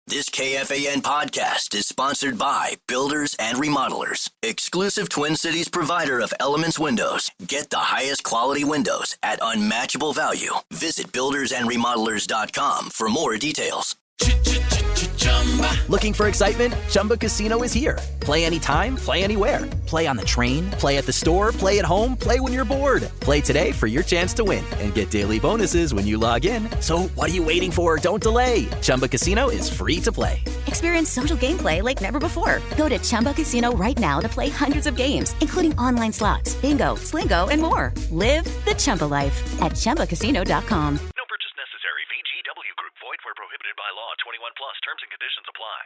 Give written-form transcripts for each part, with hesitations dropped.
This KFAN podcast is sponsored by Builders and Remodelers, exclusive Twin Cities provider of Elements Windows. Get the highest quality windows at unmatchable value. Visit buildersandremodelers.com for more details. Looking for excitement? Chumba Casino is here. Play anytime, play anywhere. Play on the train, play at the store, play at home, play when you're bored. Play today for your chance to win and get daily bonuses when you log in. So what are you waiting for? Don't delay. Chumba Casino is free to play. Experience social gameplay like never before. Go to Chumba Casino right now to play hundreds of games, including online slots, bingo, Slingo, and more. Live the Chumba life at ChumbaCasino.com. No purchase necessary. VGW Group. Void where prohibited by law. 21 plus. Terms and conditions apply.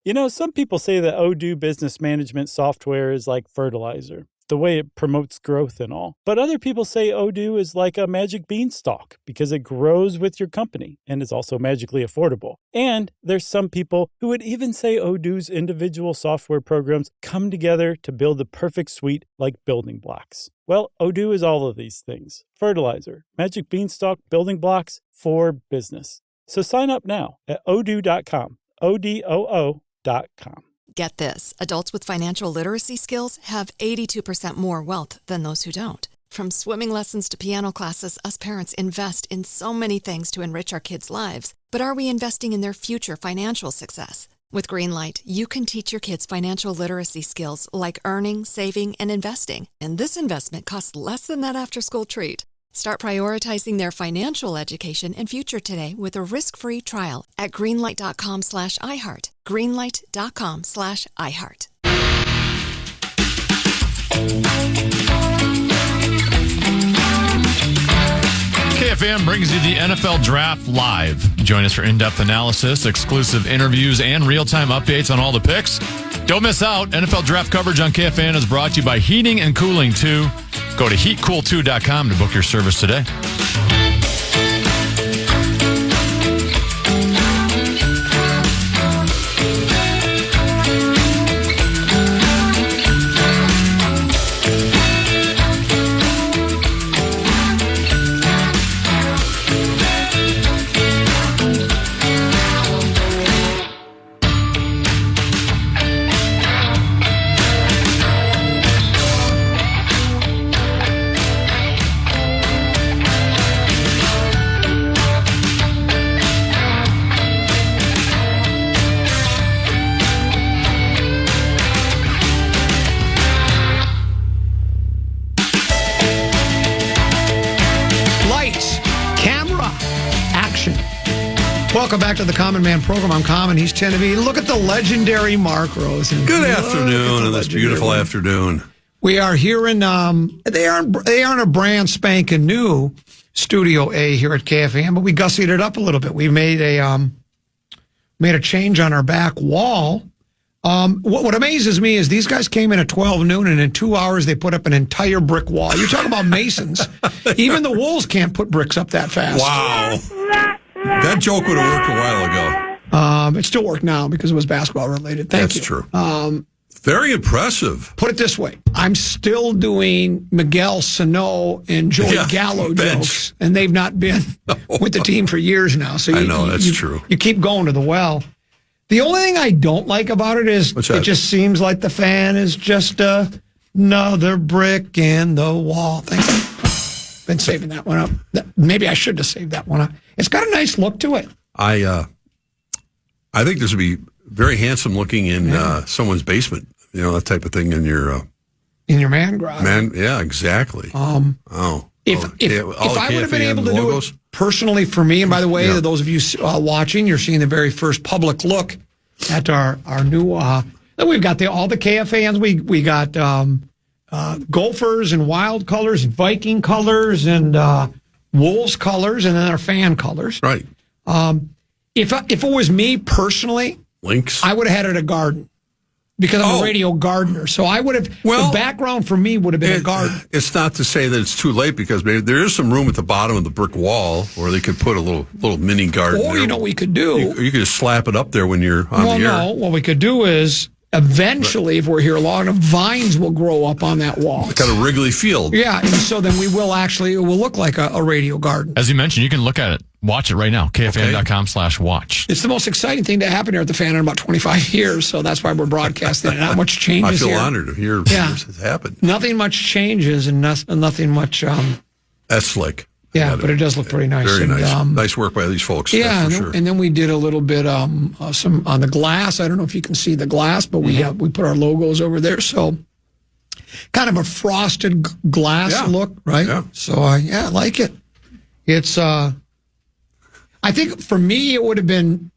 You know, some people say that Odoo business management software is like fertilizer, the way it promotes growth and all. But other people say Odoo is like a magic beanstalk because it grows with your company and is also magically affordable. And there's some people who would even say Odoo's individual software programs come together to build the perfect suite like building blocks. Well, Odoo is all of these things. Fertilizer, magic beanstalk, building blocks for business. So sign up now at odoo.com, ODOO.com. Get this. Adults with financial literacy skills have 82% more wealth than those who don't. From swimming lessons to piano classes, us parents invest in so many things to enrich our kids' lives. But are we investing in their future financial success? With Greenlight, you can teach your kids financial literacy skills like earning, saving, and investing. And this investment costs less than that after-school treat. Start prioritizing their financial education and future today with a risk-free trial at greenlight.com/iHeart. Greenlight.com/iHeart. KFAN brings you the NFL Draft Live. Join us for in-depth analysis, exclusive interviews, and real-time updates on all the picks. Don't miss out. NFL Draft coverage on KFAN is brought to you by Heating and Cooling 2. Go to heatcool2.com to book your service today. Welcome back to the Common Man program. I'm Common. He's Genevieve. Look at the legendary Mark Rosen. Good afternoon on this beautiful afternoon. We are here in, they aren't a brand spanking new Studio A here at KFAN, but we gussied it up a little bit. We made a change on our back wall. What amazes me is these guys came in at 12 noon, and in 2 hours they put up an entire brick wall. You're talking about masons. Even the Wolves can't put bricks up that fast. Wow. That joke would have worked a while ago. It still worked now because it was basketball related. That's true. Very impressive. Put it this way. I'm still doing Miguel Sano and Joey Gallo jokes, and they've not been with the team for years now. So I know, that's true. You keep going to the well. The only thing I don't like about it is it just seems like the fan is just another brick in the wall. Thank you. Been saving that one up. Maybe I should have saved that one up. It's got a nice look to it. I think this would be very handsome looking in someone's basement. You know, that type of thing in your man garage. Yeah, exactly. If I would have been able to do it personally for me, and by the way, to those of you watching, you're seeing the very first public look at our new. We've got all the KFANs. We got Gophers and Wild colors, and Viking colors, and Wolves colors, and then our fan colors. Right. If it was me personally, Lynx, I would have had it a garden. Because I'm a radio gardener. So I would have, the background for me would have been a garden. It's not to say that it's too late, because maybe there is some room at the bottom of the brick wall where they could put a little mini garden. Or, you know what we could do? You could just slap it up there when you're on the air. No, what we could do is, eventually, if we're here long enough, vines will grow up on that wall. Kind of Wrigley Field. Yeah, and so then it will look like a radio garden. As you mentioned, you can look at it Watch it right now. KFAN.com/watch. It's the most exciting thing to happen here at the Fan in about 25 years, so that's why we're broadcasting it. Not much changes I feel here. honored to hear this has happened. Nothing much changes and nothing much... That's slick. Yeah, but it does look pretty nice. Very and, nice. Nice work by these folks. Yeah, that's for sure. and then we did a little bit some on the glass. I don't know if you can see the glass, but we put our logos over there. So kind of a frosted glass look, right? Yeah. So I like it. It's I think for me it would have been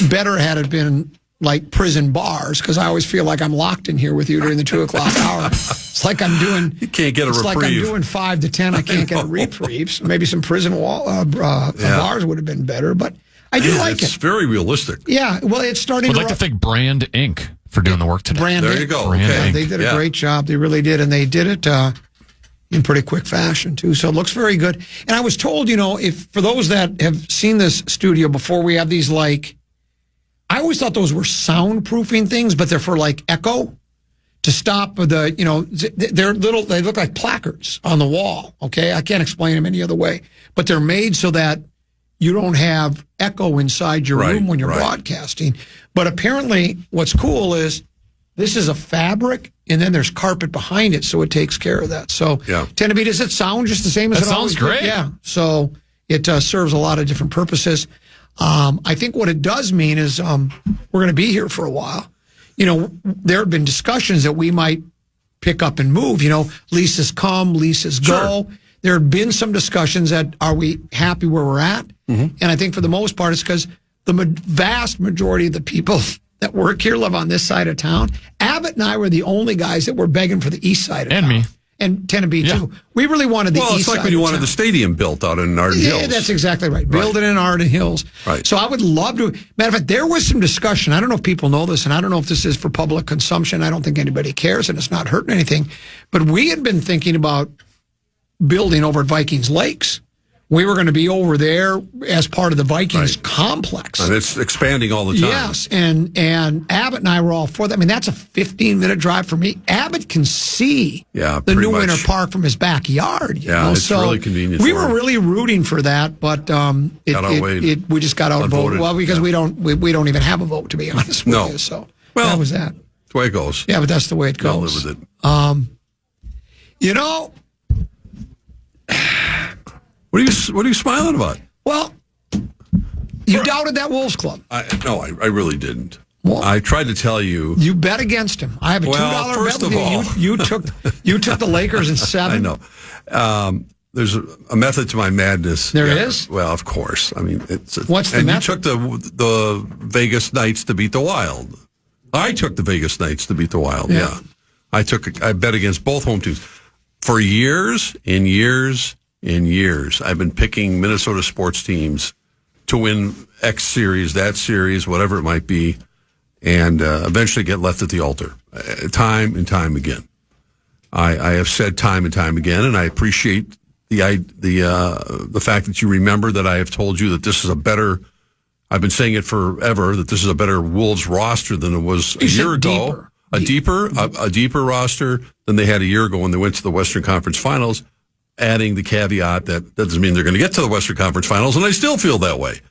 better had it been like prison bars, because I always feel like I'm locked in here with you during the 2:00 hour. It's like I'm doing. You can't get a reprieve. It's like I'm doing 5 to 10. I can't get a reprieve. So maybe some prison bars would have been better, but I do like it. It's very realistic. Yeah, well, it's starting. I'd like to thank Brand Inc. for doing the work today. There you go. Okay. They did a great job. They really did, and they did it in pretty quick fashion too. So it looks very good. And I was told, if for those that have seen this studio before, we have these I always thought those were soundproofing things, but they're for echo to stop they're little, they look like placards on the wall. Okay. I can't explain them any other way, but they're made so that you don't have echo inside your room when you're broadcasting. But apparently what's cool is this is a fabric and then there's carpet behind it. So it takes care of that. So Tenebee, does it sound just the same as that it always sounds great. did? Yeah. So it serves a lot of different purposes. I think what it does mean is we're going to be here for a while. There have been discussions that we might pick up and move. Leases come, leases go. Sure. There have been some discussions that are we happy where we're at? Mm-hmm. And I think for the most part, it's because the vast majority of the people that work here live on this side of town. Abbott and I were the only guys that were begging for the east side of town. And me. And Tenebee, too. We really wanted the east side. Well, it's like when you wanted the stadium built out in Arden Hills. Yeah, that's exactly right. Build it in Arden Hills. Right. So I would love to. Matter of fact, there was some discussion. I don't know if people know this, and I don't know if this is for public consumption. I don't think anybody cares, and it's not hurting anything. But we had been thinking about building over at Vikings Lakes. We were going to be over there as part of the Vikings complex. And it's expanding all the time. Yes, and Abbott and I were all for that. I mean, that's a 15-minute drive for me. Abbott can see the new Winter Park from his backyard. It's really convenient. We were really rooting for that, but we just got outvoted. Well, because we don't even have a vote, to be honest with you. So that was that. That's the way it goes. Yeah, but that's the way it goes. I'll live with it. What are you smiling about? Well, you doubted that Wolves club. No, I really didn't. Well, I tried to tell you. You bet against him. I have a $2 first bet with you. You took the Lakers in 7. I know. There's a method to my madness. There is? Well, of course. I mean, what's the method? You took the Vegas Knights to beat the Wild. I took the Vegas Knights to beat the Wild. Yeah. I bet against both home teams for years and years. In years, I've been picking Minnesota sports teams to win X series, that series, whatever it might be, and eventually get left at the altar, time and time again. I have said time and time again, and I appreciate the fact that you remember that I have told you that this is a better. I've been saying it forever that this is a better Wolves roster than it was a year ago. A deeper roster than they had a year ago when they went to the Western Conference Finals. Adding the caveat that doesn't mean they're going to get to the Western Conference Finals, and I still feel that way.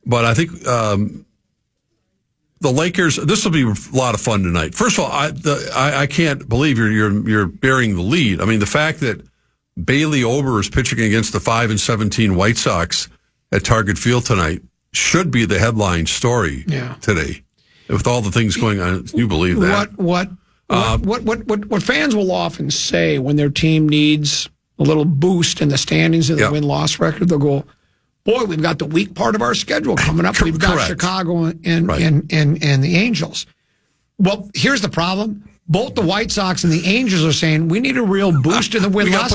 But I think the Lakers. This will be a lot of fun tonight. First of all, I can't believe you're bearing the lead. I mean, the fact that Bailey Ober is pitching against the 5-17 White Sox at Target Field tonight should be the headline story today. With all the things going on, you believe that? What fans will often say when their team needs a little boost in the standings of the win-loss record, they'll go, boy, we've got the weak part of our schedule coming up. We've got Chicago and the Angels. Well, here's the problem. Both the White Sox and the Angels are saying we need a real boost in the win-loss.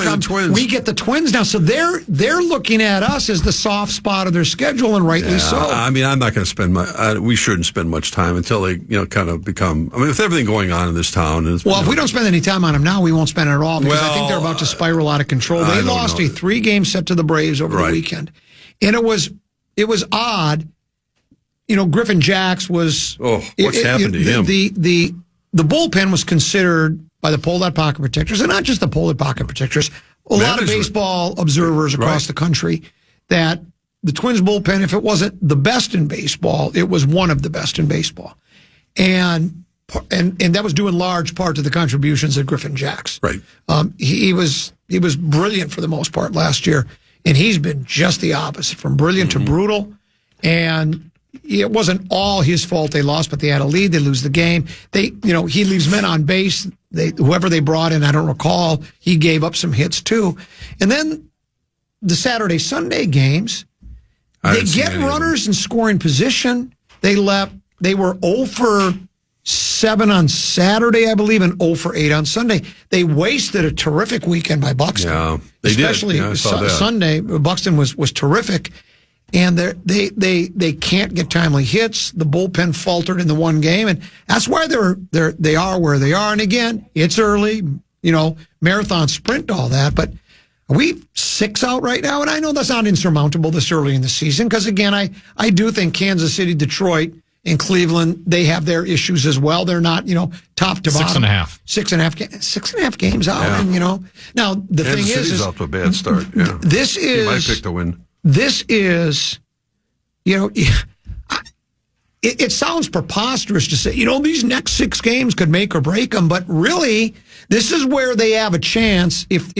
We get the Twins now, so they're looking at us as the soft spot of their schedule, and rightly so. I mean, I'm not going to spend we shouldn't spend much time until they kind of become. I mean, with everything going on in this town, if we don't spend any time on them now, we won't spend it at all because I think they're about to spiral out of control. They lost a 3-game set to the Braves over the weekend, and it was odd. Griffin Jacks was. What's happened to him? The bullpen was considered by the pull-out pocket protectors, and not just the pull-out pocket protectors, a lot of baseball observers across the country, that the Twins bullpen, if it wasn't the best in baseball, it was one of the best in baseball. And that was due in large part to the contributions of Griffin Jacks. Right. He was brilliant for the most part last year, and he's been just the opposite, from brilliant to brutal. And it wasn't all his fault they lost, but they had a lead. They lose the game. He leaves men on base. Whoever they brought in, I don't recall, he gave up some hits too. And then the Saturday-Sunday games, they get runners in scoring position. They were 0 for 7 on Saturday, I believe, and 0 for 8 on Sunday. They wasted a terrific weekend by Buxton. Yeah, they Especially did. Yeah, Sunday, Buxton was terrific. And they can't get timely hits. The bullpen faltered in the one game, and that's why they are where they are. And again, it's early, marathon sprint, all that. But are we 6 out right now? And I know that's not insurmountable this early in the season, because again, I do think Kansas City, Detroit, and Cleveland, they have their issues as well. They're not, top to bottom. 6.5. 6.5 games out. Yeah. And now the thing is off to a bad start. Yeah. He might pick the win. This is, it sounds preposterous to say, these next 6 games could make or break them, but really, this is where they have a chance. If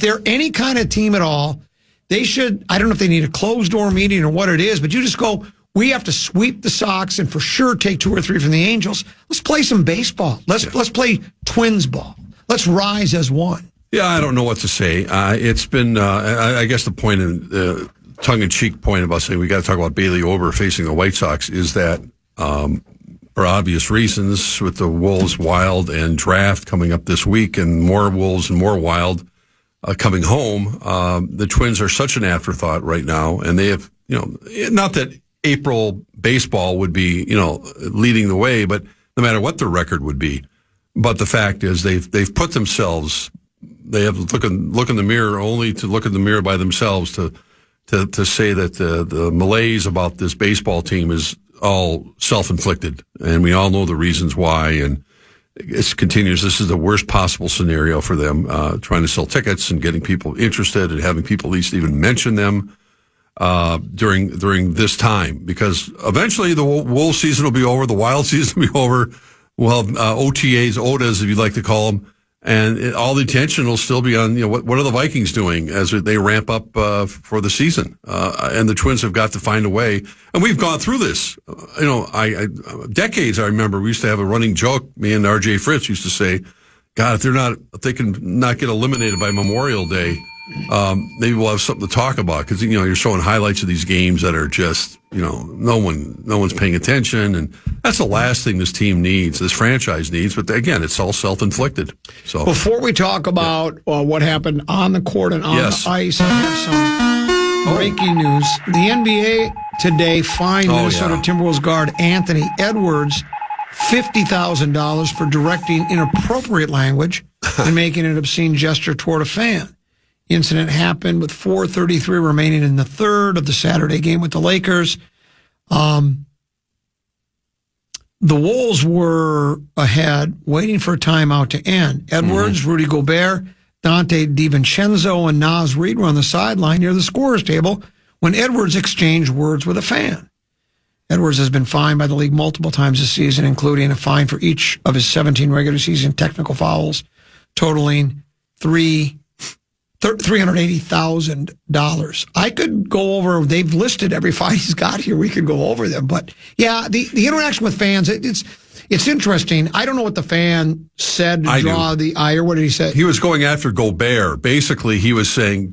they're any kind of team at all, they should, I don't know if they need a closed door meeting or what it is, but you just go, we have to sweep the Sox and for sure take 2 or 3 from the Angels. Let's play some baseball. Let's play Twins ball. Let's rise as one. Yeah, I don't know what to say. It's been, I guess the point, tongue-in-cheek point about saying we got to talk about Bailey Ober facing the White Sox is that, for obvious reasons, with the Wolves Wild and draft coming up this week and more Wolves and more Wild coming home, the Twins are such an afterthought right now. And they have, not that April baseball would be, leading the way, but no matter what their record would be. But the fact is they've put themselves, they have look in the mirror only to look in the mirror by themselves to say that the malaise about this baseball team is all self-inflicted, and we all know the reasons why, and it continues. This is the worst possible scenario for them, trying to sell tickets and getting people interested and having people at least even mention them during this time, because eventually the Wolves season will be over, the Wild season will be over, we'll have OTAs, OTAs, if you'd like to call them, and all the attention will still be on, what are the Vikings doing as they ramp up for the season? And the Twins have got to find a way. And we've gone through this. Decades, I remember, we used to have a running joke. Me and R.J. Fritz used to say, God, if they can not get eliminated by Memorial Day, maybe we'll have something to talk about. Because, you're showing highlights of these games that are just, no one's paying attention. And that's the last thing this team needs, this franchise needs. But again, it's all self-inflicted. So before we talk about what happened on the court and on the ice, I have some breaking news. The NBA today fined Minnesota Timberwolves guard Anthony Edwards $50,000 for directing inappropriate language and making an obscene gesture toward a fan. The incident happened with 4:33 remaining in the third of the Saturday game with the Lakers. The Wolves were ahead, waiting for a timeout to end. Edwards, Rudy Gobert, Dante DiVincenzo, and Naz Reid were on the sideline near the scorer's table when Edwards exchanged words with a fan. Edwards has been fined by the league multiple times this season, including a fine for each of his 17 regular season technical fouls, totaling $380,000. I could go over, they've listed every fine he's got here. We could go over them. But yeah, the interaction with fans, it's interesting. I don't know what the fan said to draw the ire. What did he say? He was going after Gobert. Basically, he was saying,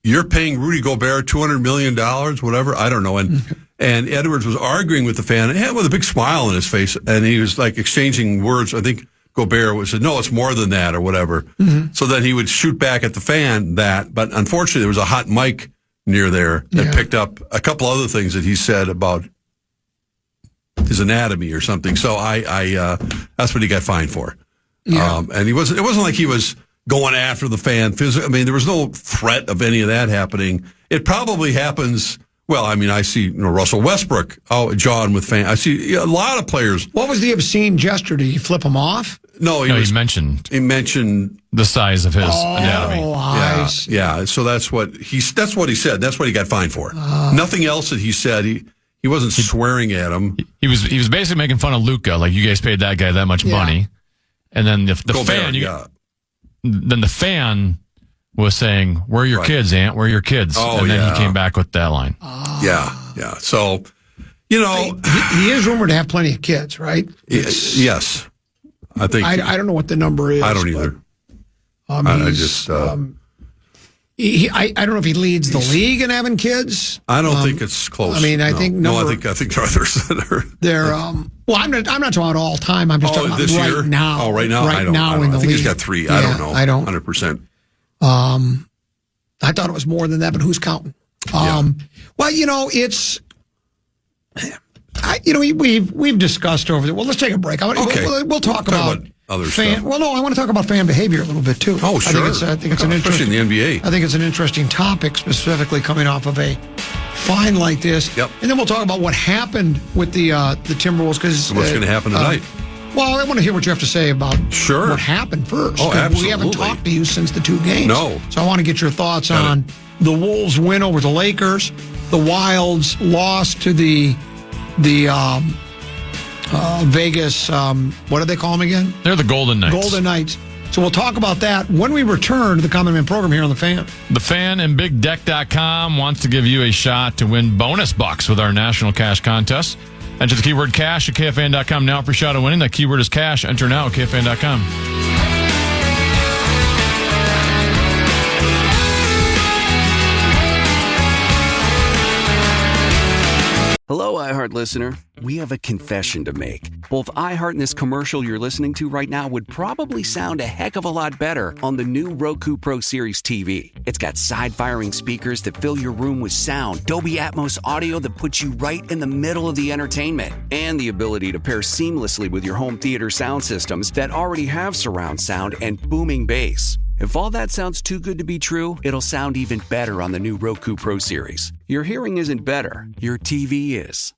you're paying Rudy Gobert $200 million, whatever. I don't know. And Edwards was arguing with the fan and with a big smile on his face. And he was like exchanging words. I think Gobert said, no, it's more than that or whatever. So then he would shoot back at the fan but unfortunately there was a hot mic near there that picked up a couple other things that he said about his anatomy or something. So that's what he got fined for. Yeah. And it wasn't like he was going after the fan physically. I mean, there was no threat of any of that happening. It probably happens. Well, I mean, I see Russell Westbrook, John with fans. I see a lot of players. What was the obscene gesture? Did he flip him off? No, he mentioned the size of his anatomy. Yeah. So that's what he said. That's what he got fined for. Nothing else that he said. He wasn't swearing at him. He was basically making fun of Luca. Like, you guys paid that guy that much money, and then the fan. Then the fan was saying, "Where are your kids, Aunt? Where are your kids?" And then he came back with that line. Yeah. So, he is rumored to have plenty of kids, right? Yes. I think. I don't know what the number is. I don't either. I don't know if he leads the league in having kids. I don't think it's close. I mean, I think I think there are others that are. They're well, I'm not talking about all time. I'm just talking about this right year? now. Oh, right now. Right now in the league. I think he's got 3. Yeah, I don't know. I don't. 100%. I thought it was more than that, but who's counting? Well, it's. We've discussed over there. Well, let's take a break. We'll talk about other stuff. Well, no, I want to talk about fan behavior a little bit too. Oh, sure. I think it's an especially in the NBA. I think it's an interesting topic, specifically coming off of a fine like this. Yep. And then we'll talk about what happened with the Timberwolves. Because what's going to happen tonight? Well, I want to hear what you have to say about what happened first. Oh, absolutely. We haven't talked to you since the 2 games. No. So I want to get your thoughts on the Wolves' win over the Lakers, the Wild's loss to the Vegas, what do they call them again? They're the Golden Knights. Golden Knights. So we'll talk about that when we return to the Common Man program here on The Fan. The Fan and BigDeck.com wants to give you a shot to win bonus bucks with our national cash contest. Enter the keyword cash at KFAN.com now for a shot at winning. That keyword is cash. Enter now at KFAN.com. Hello, iHeart listener. We have a confession to make. Both iHeart and this commercial you're listening to right now would probably sound a heck of a lot better on the new Roku Pro Series TV. It's got side-firing speakers that fill your room with sound, Dolby Atmos audio that puts you right in the middle of the entertainment, and the ability to pair seamlessly with your home theater sound systems that already have surround sound and booming bass. If all that sounds too good to be true, it'll sound even better on the new Roku Pro Series. Your hearing isn't better, your TV is.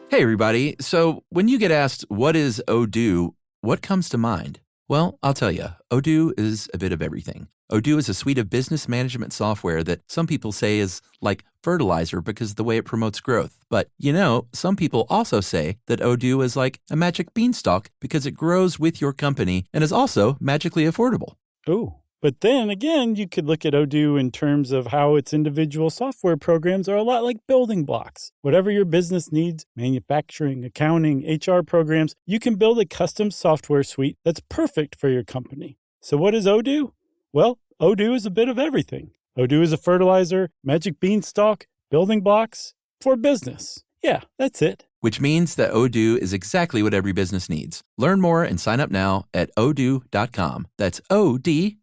Hey everybody, so when you get asked what is Odoo, what comes to mind? Well, I'll tell you, Odoo is a bit of everything. Odoo is a suite of business management software that some people say is like fertilizer because of the way it promotes growth. But, some people also say that Odoo is like a magic beanstalk because it grows with your company and is also magically affordable. Oh, but then again, you could look at Odoo in terms of how its individual software programs are a lot like building blocks. Whatever your business needs, manufacturing, accounting, HR programs, you can build a custom software suite that's perfect for your company. So what is Odoo? Well, Odoo is a bit of everything. Odoo is a fertilizer, magic beanstalk, building blocks for business. Yeah, that's it. Which means that Odoo is exactly what every business needs. Learn more and sign up now at odoo.com. That's ODOO.com.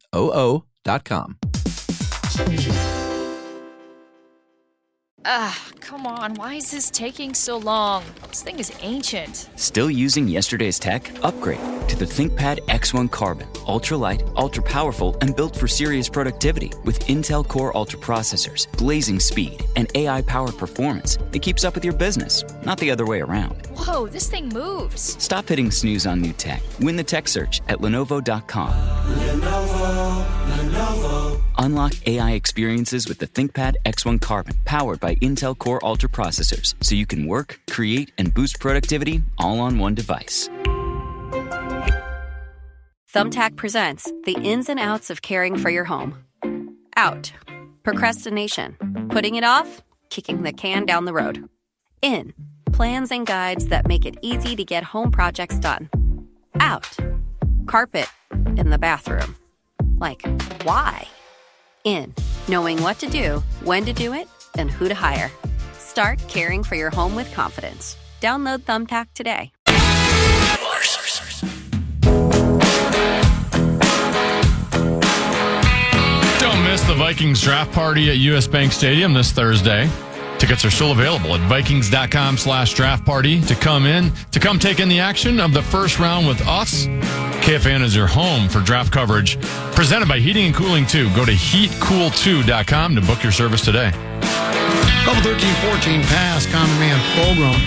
Come on. Why is this taking so long? This thing is ancient. Still using yesterday's tech? Upgrade to the ThinkPad X1 Carbon. Ultra-light, ultra-powerful, and built for serious productivity. With Intel Core Ultra processors, blazing speed, and AI-powered performance, it keeps up with your business, not the other way around. Whoa, this thing moves. Stop hitting snooze on new tech. Win the tech search at Lenovo.com. Lenovo. Unlock AI experiences with the ThinkPad X1 Carbon, powered by Intel Core Ultra processors, so you can work, create, and boost productivity all on one device. Thumbtack presents the ins and outs of caring for your home. Out. Procrastination. Putting it off. Kicking the can down the road. In. Plans and guides that make it easy to get home projects done. Out. Carpet in the bathroom. Like, why? In. Knowing what to do, when to do it, and who to hire. Start caring for your home with confidence. Download Thumbtack today. Don't miss the Vikings draft party at US Bank Stadium this Thursday. Tickets are still available at Vikings.com/draft party to come take in the action of the first round with us. KFAN is your home for draft coverage. Presented by Heating and Cooling 2. Go to heatcool2.com to book your service today. Couple 13-14 pass Common Man program.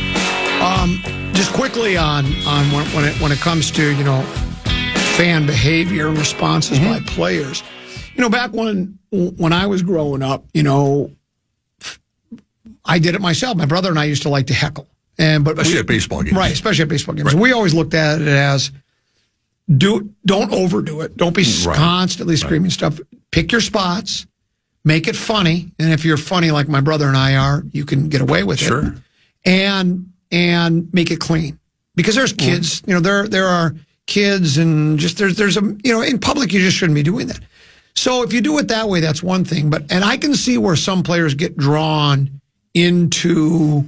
Just quickly on when it comes to, fan behavior and responses by players. Back when I was growing up, I did it myself. My brother and I used to like to heckle. Especially at baseball games. Right, especially at baseball games. Right. We always looked at it as don't overdo it. Don't be constantly screaming stuff. Pick your spots. Make it funny. And if you're funny like my brother and I are, you can get away with it. And make it clean. Because there's kids, there are kids and just there's in public you just shouldn't be doing that. So if you do it that way, that's one thing. And I can see where some players get drawn into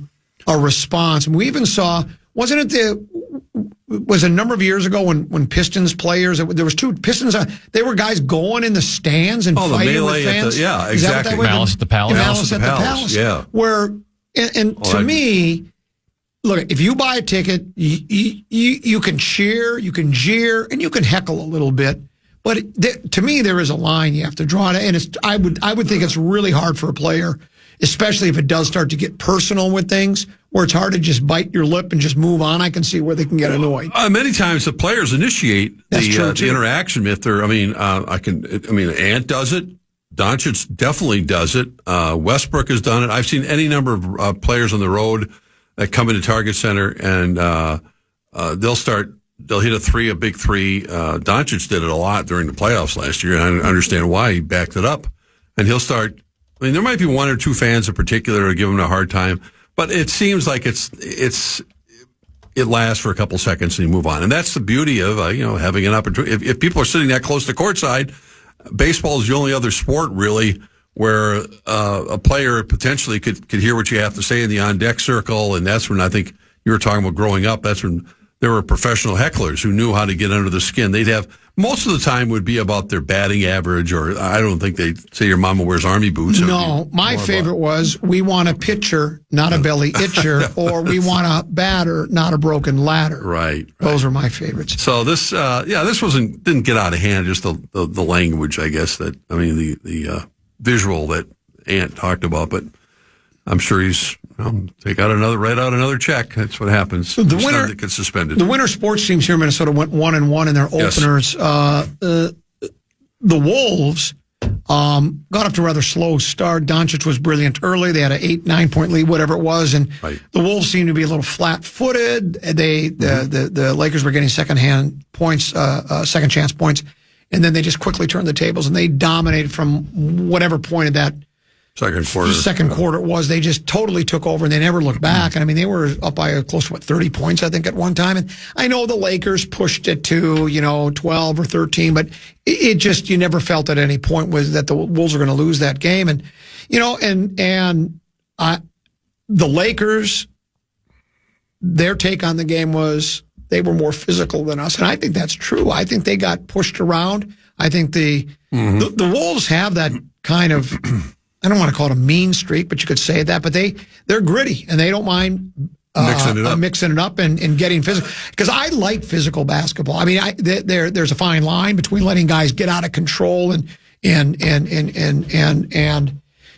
a response. And we even saw, was a number of years ago when Pistons players, there was two Pistons, they were guys going in the stands and fighting with fans. Exactly. Malice at the Palace. Malice at the Palace. Yeah. Where, and to me, look, if you buy a ticket, you can cheer, you can jeer, and you can heckle a little bit. But to me, there is a line you have to draw. And I would think it's really hard for a player, especially if it does start to get personal with things, where it's hard to just bite your lip and just move on. I can see where they can get annoyed. Many times the players initiate the interaction. If they're, Ant does it. Doncic definitely does it. Westbrook has done it. I've seen any number of players on the road that come into Target Center and they'll hit a big three. Doncic did it a lot during the playoffs last year, and I understand why. He backed it up. And he'll start, there might be one or two fans in particular who give him a hard time, but it seems like it lasts for a couple seconds and you move on. And that's the beauty of, having an opportunity. If people are sitting that close to courtside, baseball is the only other sport really where a player potentially could hear what you have to say in the on-deck circle. And that's when I think you were talking about growing up. That's when there were professional hecklers who knew how to get under the skin. They'd have, most of the time would be about their batting average, or I don't think they'd say your mama wears army boots. No, my favorite was, we want a pitcher, not a belly itcher, or we want a batter, not a broken ladder. Right. Those were my favorites. So this didn't get out of hand, just the language, I guess, the visual that Ant talked about, but I'm sure he's write out another check. That's what happens. So the winner that gets suspended. The winter sports teams here in Minnesota went 1-1 in their openers. The Wolves got up to a rather slow start. Doncic was brilliant early. They had an 8-9 point lead, whatever it was, and the Wolves seemed to be a little flat-footed. The Lakers were getting second chance points, and then they just quickly turned the tables and they dominated from whatever point of that second quarter it was. They just totally took over and they never looked back. And they were up by close to 30 points, I think, at one time. And I know the Lakers pushed it to, 12 or 13, but it just, you never felt at any point was that the Wolves were going to lose that game. And, the Lakers, their take on the game was they were more physical than us. And I think that's true. I think they got pushed around. I think the Wolves have that kind of, I don't want to call it a mean streak, but you could say that. But they're gritty and they don't mind mixing it up and getting physical. Because I like physical basketball. There's a fine line between letting guys get out of control and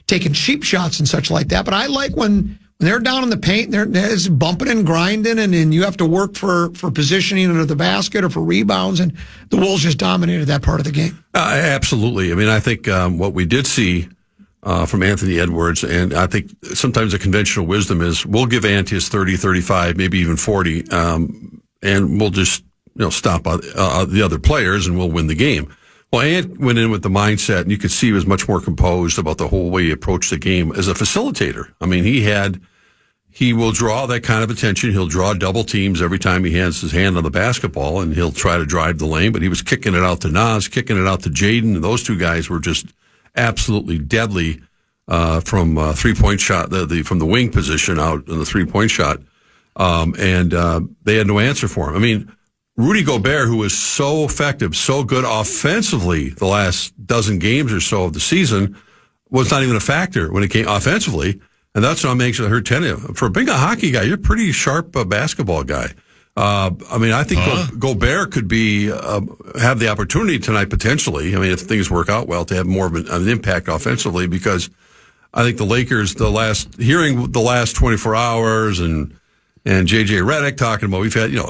taking cheap shots and such like that. But I like when they're down in the paint, they're bumping and grinding, and you have to work for positioning under the basket or for rebounds. And the Wolves just dominated that part of the game. Absolutely. I think what we did see from Anthony Edwards, and I think sometimes the conventional wisdom is we'll give Ant his 30, 35, maybe even 40, and we'll just stop the other players and we'll win the game. Well, Ant went in with the mindset, and you could see he was much more composed about the whole way he approached the game as a facilitator. He will draw that kind of attention. He'll draw double teams every time he has his hand on the basketball, and he'll try to drive the lane, but he was kicking it out to Nas, kicking it out to Jaden, and those two guys were just absolutely deadly from 3-point shot, from the wing position out in the 3-point shot, and they had no answer for him. Rudy Gobert, who was so effective, so good offensively the last dozen games or so of the season, was not even a factor when it came offensively, and that's what makes it hurt tennis. For being a hockey guy, you're a pretty sharp basketball guy. I think Gobert could have the opportunity tonight potentially. If things work out well, to have more of an impact offensively, because I think the Lakers, hearing the last 24 hours and And J.J. Redick talking about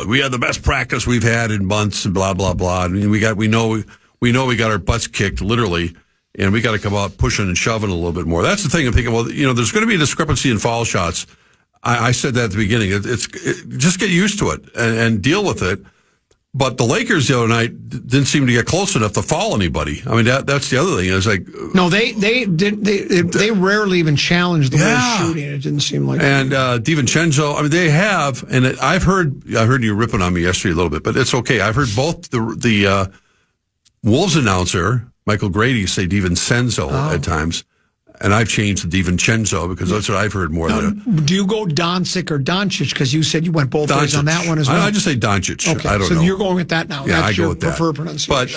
we had the best practice we've had in months and blah blah blah. I mean, we know we got our butts kicked literally, and we got to come out pushing and shoving a little bit more. That's the thing I'm thinking. Well, there's going to be a discrepancy in foul shots. I said that at the beginning. Just get used to it and deal with it. But the Lakers the other night didn't seem to get close enough to foul anybody. I mean, that's the other thing. It's like no, they rarely even challenged the way of shooting. It didn't seem like. And DiVincenzo, I mean, they have, and I heard you ripping on me yesterday a little bit, but it's okay. I've heard both the Wolves announcer Michael Grady say DiVincenzo at times. And I've changed to DiVincenzo because that's what I've heard more than. Do you go Doncic or Doncic? Because you said you went both ways on that one as well. I just say Doncic. Okay, I don't know. So you're going with that now. Yeah, That's I go with that. Preferred pronunciation. But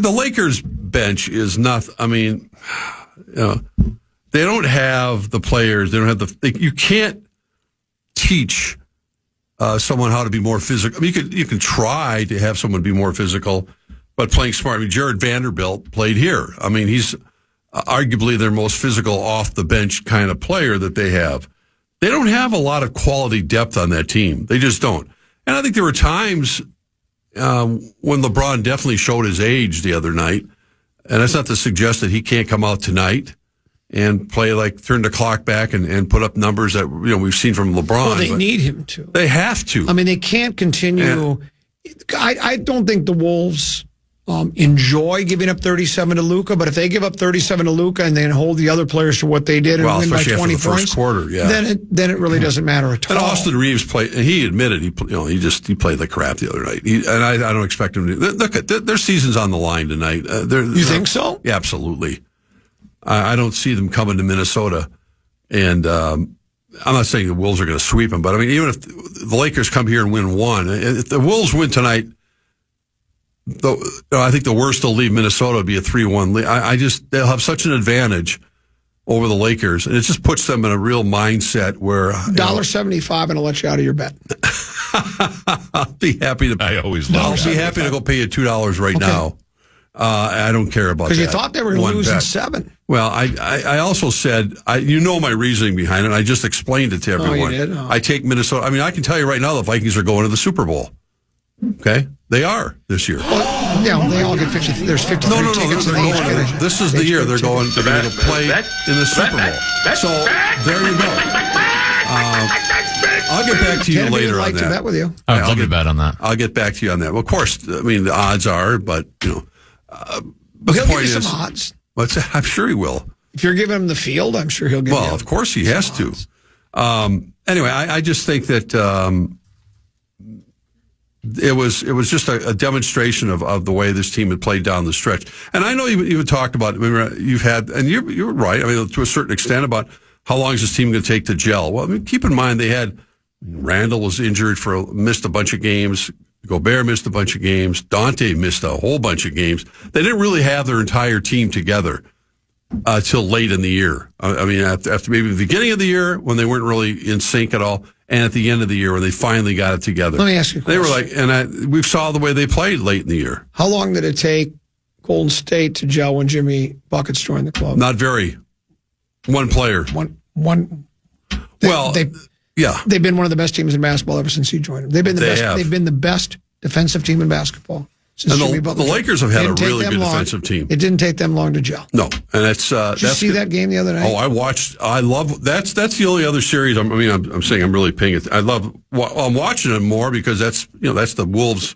the Lakers bench is not. I mean, they don't have the players. They don't have you can't teach someone how to be more physical. I mean, you can try to have someone be more physical, but playing smart. I mean, Jared Vanderbilt played here. I mean, he's arguably their most physical off the bench kind of player that they have. They don't have a lot of quality depth on that team. They just don't. And I think there were times when LeBron definitely showed his age the other night. And that's not to suggest that he can't come out tonight and play turn the clock back and put up numbers that we've seen from LeBron. Well, they need him to. They have to. I mean, they can't continue. I don't think the Wolves enjoy giving up 37 to Luka, but if they give up 37 to Luka and then hold the other players to what they did and win by 20 after the points, first quarter, then it really doesn't matter at all. And Austin Reeves played. And he admitted he played like crap the other night. And I don't expect him to. Look, their season's on the line tonight. You think so? Yeah, absolutely. I don't see them coming to Minnesota, and I'm not saying the Wolves are going to sweep them, but I mean, even if the Lakers come here and win one, if the Wolves win tonight. I think the worst they'll leave Minnesota would be a 3-1 lead. They'll have such an advantage over the Lakers, and it just puts them in a real mindset where $1.75 and I'll let you out of your bet. I'll be happy to. I always love. I'll be happy to go pay you $2 right now. I don't care about that. Because you thought they were going to lose in 7. Well, I also said my reasoning behind it. I just explained it to everyone. Oh, you did? Oh. I take Minnesota. I mean, I can tell you right now the Vikings are going to the Super Bowl. Okay, they are this year. Well, yeah, they all get 50. There's 53 tickets. This is the year they're going to play in the Super Bowl. So there you go. I'll get back to you later on that. Bet with you. I'll get back on that. I'll get back to you on that. Well, of course, I mean the odds are, but but the point is, some odds. I'm sure he will. If you're giving him the field, I'm sure he'll give. Well, of course he has to. Anyway, I just think that. It was just a demonstration of the way this team had played down the stretch. And I know you even talked about, you've had, and you're right, I mean, to a certain extent about how long is this team going to take to gel. Well, I mean, keep in mind Randall was injured missed a bunch of games. Gobert missed a bunch of games. Dante missed a whole bunch of games. They didn't really have their entire team together till late in the year. I mean, after maybe the beginning of the year when they weren't really in sync at all. And at the end of the year, when they finally got it together, let me ask you a question. They were we saw the way they played late in the year. How long did it take Golden State to gel when Jimmy Buckets joined the club? Not very. One player. One. They've been one of the best teams in basketball ever since he joined them. They've been the best. They've been the best defensive team in basketball. And the Lakers have had a really good defensive team. It didn't take them long to gel. No, and that's. Did you see that game the other night? Oh, I watched. I love that's the only other series. I'm saying I'm really paying it. I'm watching it more because that's the Wolves'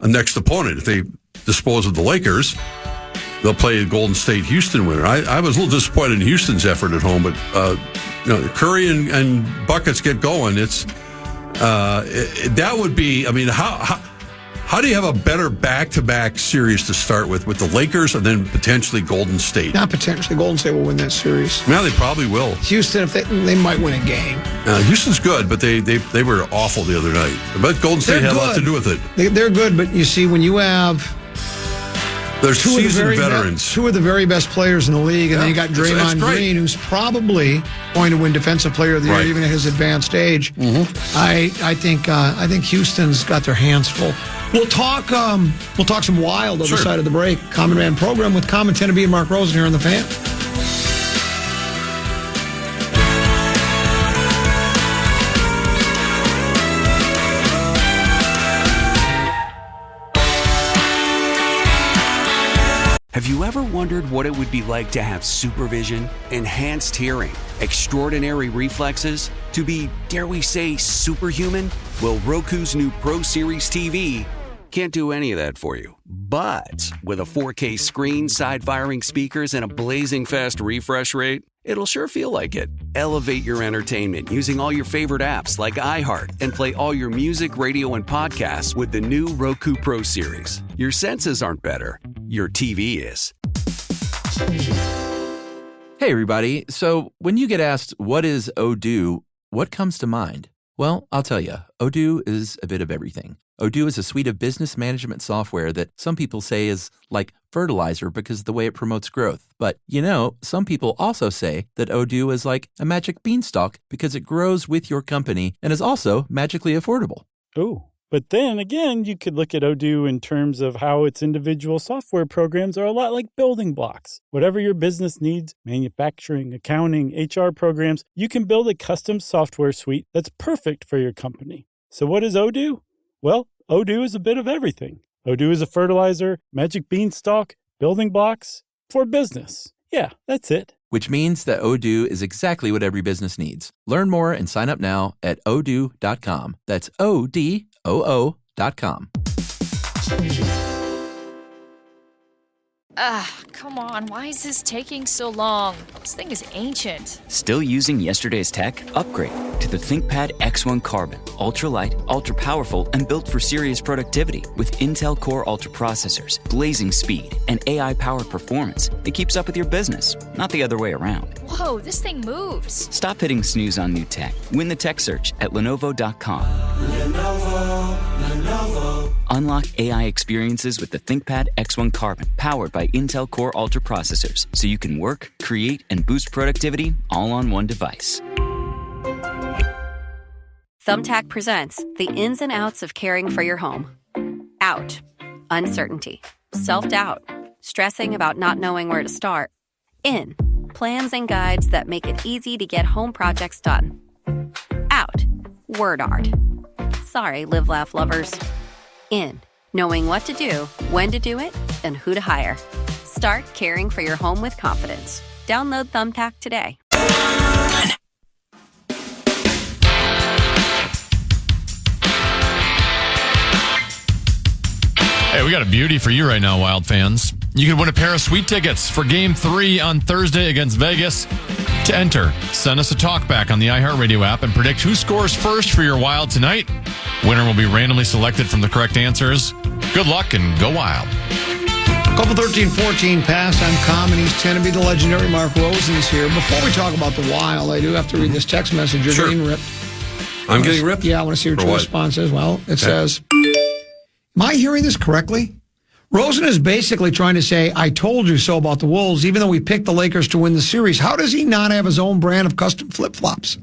next opponent. If they dispose of the Lakers, they'll play the Golden State Houston winner. I was a little disappointed in Houston's effort at home, but Curry and Buckets get going. It's that would be. I mean, how do you have a better back-to-back series to start with the Lakers and then potentially Golden State? Not potentially. Golden State will win that series. Yeah, they probably will. Houston, if they might win a game. Houston's good, but they were awful the other night. But Golden State had a lot to do with it. They're good, but you see, when you have there's seasoned veterans, two of the very best players in the league, and then you got Draymond Green, who's probably going to win Defensive Player of the Year, even at his advanced age. Mm-hmm. I think Houston's got their hands full. We'll talk some Wild other side of the break. Common Man program with Common 10 to be and Mark Rosen here on the Fan. Have you ever wondered what it would be like to have supervision, enhanced hearing, extraordinary reflexes, to be, dare we say, superhuman? Well, Roku's new Pro Series TV can't do any of that for you. But with a 4K screen, side-firing speakers, and a blazing fast refresh rate, it'll sure feel like it. Elevate your entertainment using all your favorite apps like iHeart and play all your music, radio, and podcasts with the new Roku Pro Series. Your senses aren't better. Your TV is. Hey, everybody. So when you get asked, what is Odoo, what comes to mind? Well, I'll tell you, Odoo is a bit of everything. Odoo is a suite of business management software that some people say is like fertilizer because of the way it promotes growth. But, some people also say that Odoo is like a magic beanstalk because it grows with your company and is also magically affordable. Ooh. But then again, you could look at Odoo in terms of how its individual software programs are a lot like building blocks. Whatever your business needs, manufacturing, accounting, HR programs, you can build a custom software suite that's perfect for your company. So what is Odoo? Well, Odoo is a bit of everything. Odoo is a fertilizer, magic beanstalk, building blocks for business. Yeah, that's it. Which means that Odoo is exactly what every business needs. Learn more and sign up now at odoo.com. That's ODOO.com. Come on, why is this taking so long? This thing is ancient. Still using yesterday's tech? Upgrade to the ThinkPad X1 Carbon. Ultra-light, ultra-powerful, and built for serious productivity. With Intel Core Ultra processors, blazing speed, and AI-powered performance that keeps up with your business, not the other way around. Whoa, this thing moves. Stop hitting snooze on new tech. Win the tech search at Lenovo.com. Lenovo. Unlock AI experiences with the ThinkPad X1 Carbon, powered by Intel Core Ultra processors, so you can work, create, and boost productivity all on one device. Thumbtack presents the ins and outs of caring for your home. Out. Uncertainty. Self-doubt. Stressing about not knowing where to start. In. Plans and guides that make it easy to get home projects done. Out. Word art. Sorry, live, laugh, lovers. In. Knowing what to do, when to do it, and who to hire. Start caring for your home with confidence. Download Thumbtack today. Hey, we got a beauty for you right now, Wild fans. You can win a pair of sweet tickets for Game 3 on Thursday against Vegas. To enter, send us a talkback on the iHeartRadio app and predict who scores first for your Wild tonight. Winner will be randomly selected from the correct answers. Good luck and go Wild. Couple 13-14 pass on comedies. 10 to be the legendary Mark Rosen is here. Before we talk about the Wild, I do have to read this text message. You're getting ripped. I'm getting ripped? Yeah, I want to see what your response is. Well, it says, am I hearing this correctly? Rosen is basically trying to say, I told you so about the Wolves, even though we picked the Lakers to win the series. How does he not have his own brand of custom flip-flops?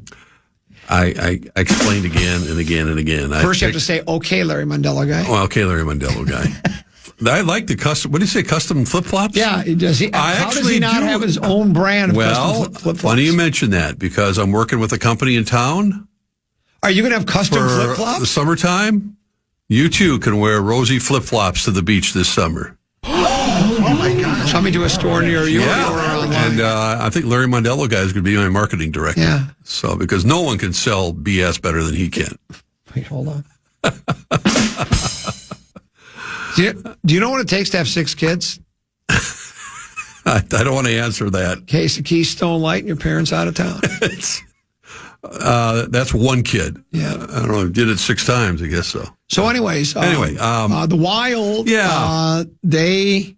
I explained again and again and again. First, you have to say, okay, Larry Mondello guy. Oh, okay, Larry Mondello guy. I like the custom. What do you say, custom flip-flops? Yeah, does he? How does he not have his own brand of custom flip-flops? Funny you mention that, because I'm working with a company in town. Are you going to have custom flip-flops? The summertime? You too can wear rosy flip-flops to the beach this summer. Oh my gosh. Coming to a store near you. Yeah. And I think Larry Mondello guy is going to be my marketing director. Yeah. So, because no one can sell BS better than he can. Wait, hold on. Do you know what it takes to have 6 kids? I don't want to answer that. Case of Keystone Light and your parents out of town. That's one kid. Yeah. I don't know. Did it 6 times, I guess so. So anyways. The Wild. Yeah. They